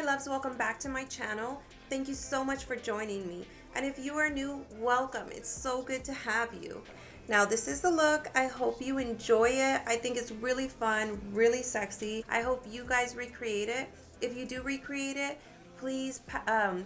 loves, welcome back to my channel. Thank you so much for joining me. And if you are new, welcome. It's so good to have you. Now this is the look. I hope you enjoy it. I think it's really fun, really sexy. I hope you guys recreate it. If you do recreate it, please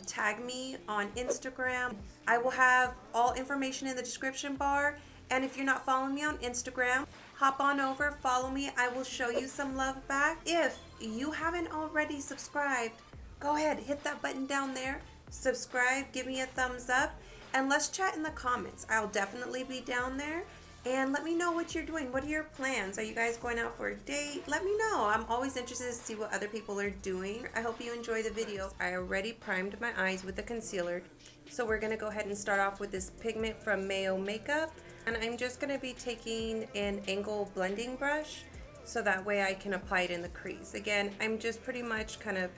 tag me on Instagram. I will have all information in the description bar. And if you're not following me on Instagram, hop on over, follow me. I will show you some love back. If you haven't already subscribed, go ahead, hit that button down there. Subscribe, give me a thumbs up, and let's chat in the comments. I'll definitely be down there. And let me know what you're doing. What are your plans? Are you guys going out for a date? Let me know. I'm always interested to see what other people are doing. I hope you enjoy the video. I already primed my eyes with the concealer. So we're going to go ahead and start off with this pigment from Makeup. And I'm just going to be taking an angle blending brush so that way I can apply it in the crease. Again, I'm just pretty much kind of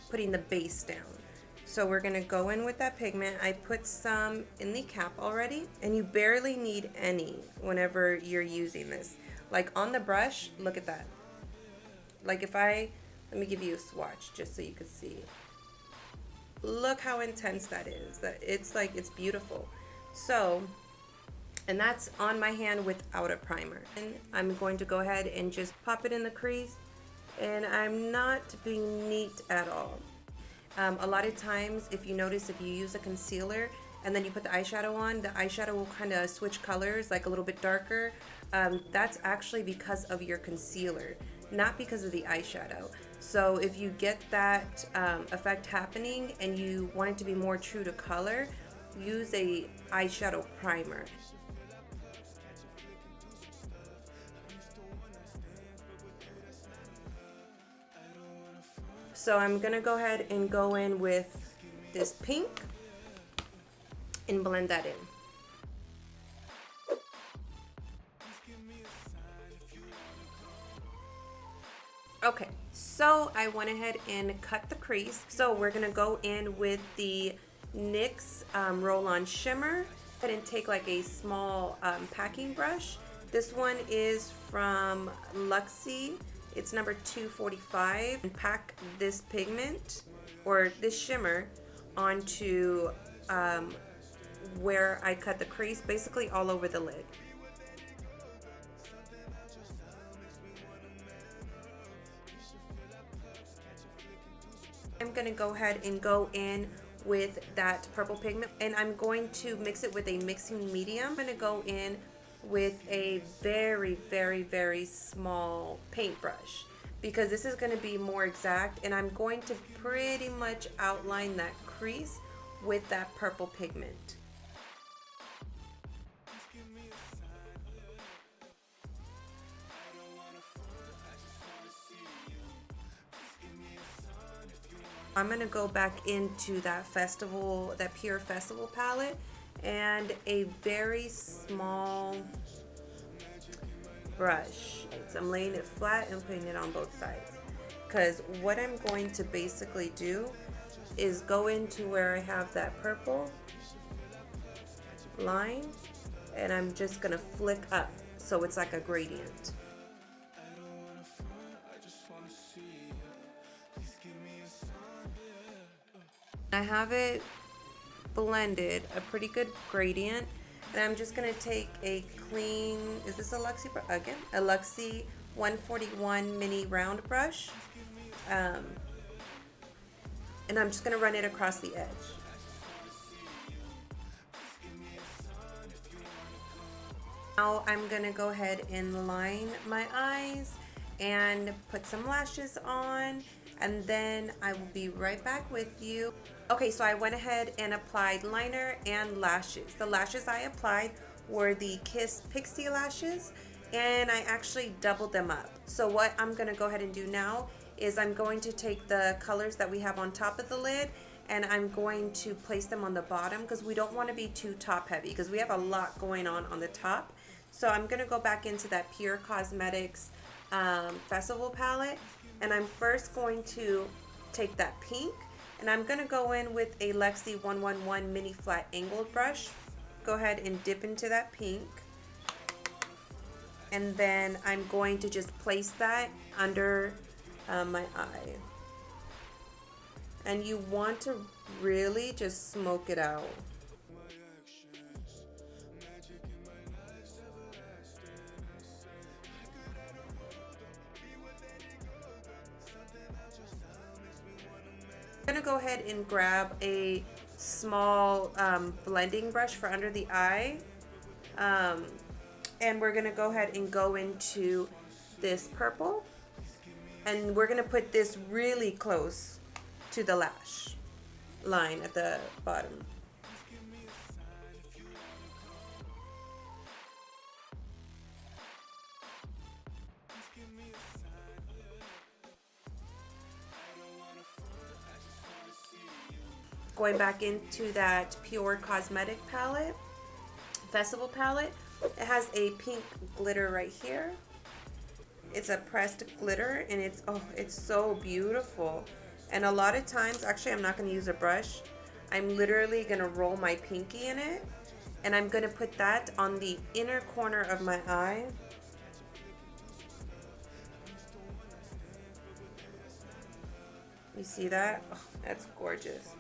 putting the base down. So we're going to go in with that pigment. I put some in the cap already, and you barely need any whenever you're using this. Like on the brush, look at that. Like let me give you a swatch just so you can see. Look how intense that is. It's beautiful. So, and that's on my hand without a primer. And I'm going to go ahead and just pop it in the crease, and I'm not being neat at all. A lot of times, if you notice, if you use a concealer and then you put the eyeshadow on, the eyeshadow will kind of switch colors, like a little bit darker. That's actually because of your concealer, not because of the eyeshadow. So if you get that effect happening and you want it to be more true to color, use a eyeshadow primer. So I'm gonna go ahead and go in with this pink and blend that in. Okay, so I went ahead and cut the crease. So we're gonna go in with the NYX Roll-On Shimmer and take like a small packing brush. This one is from Luxie. It's number 245. And pack this pigment or this shimmer onto where I cut the crease, basically all over the lid. I'm going to go ahead and go in with that purple pigment, and I'm going to mix it with a mixing medium. I'm going to go in with a very, very, very small paintbrush because this is going to be more exact, and I'm going to pretty much outline that crease with that purple pigment. I'm going to go back into that Pure Festival palette and a very small brush. So I'm laying it flat and putting it on both sides, because what I'm going to basically do is go into where I have that purple line, and I'm just going to flick up so it's like a gradient. I have it blended, a pretty good gradient, and I'm just going to take a clean, is this a Luxie, again, a Luxie 141 mini round brush, and I'm just going to run it across the edge. Now I'm going to go ahead and line my eyes and put some lashes on, and then I will be right back with you. Okay, so I went ahead and applied liner and lashes. The lashes I applied were the Kiss Pixie lashes, and I actually doubled them up. So what I'm going to go ahead and do now is I'm going to take the colors that we have on top of the lid, and I'm going to place them on the bottom because we don't want to be too top heavy because we have a lot going on the top. So I'm going to go back into that Pure Cosmetics Festival palette, and I'm first going to take that pink, and I'm going to go in with a Luxie 111 mini flat angled brush. Go ahead and dip into that pink, and then I'm going to just place that under my eye. And you want to really just smoke it out. I'm gonna go ahead and grab a small blending brush for under the eye, um, and we're gonna go ahead and go into this purple, and we're gonna put this really close to the lash line at the bottom. Going back into that Pure Cosmetic palette, Festival palette. It has a pink glitter right here. It's a pressed glitter, and it's so beautiful. And a lot of times, actually, I'm not going to use a brush. I'm literally going to roll my pinky in it, and I'm going to put that on the inner corner of my eye. You see that? Oh, that's gorgeous.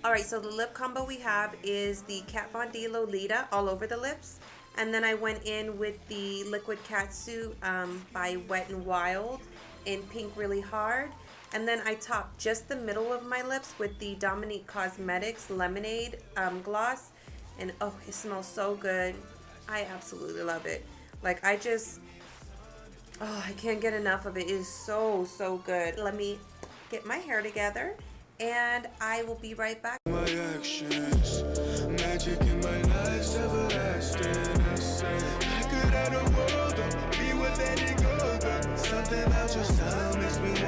Alright, so the lip combo we have is the Kat Von D Lolita all over the lips. And then I went in with the Liquid Catsuit by Wet n Wild in Pink Really Hard. And then I topped just the middle of my lips with the Dominique Cosmetics Lemonade gloss. And oh, it smells so good. I absolutely love it. Like, I can't get enough of it. It is so, so good. Let me get my hair together, and I will be right back. My actions, magic in my life's everlasting. I could have the world, be with it go. Something about your style makes me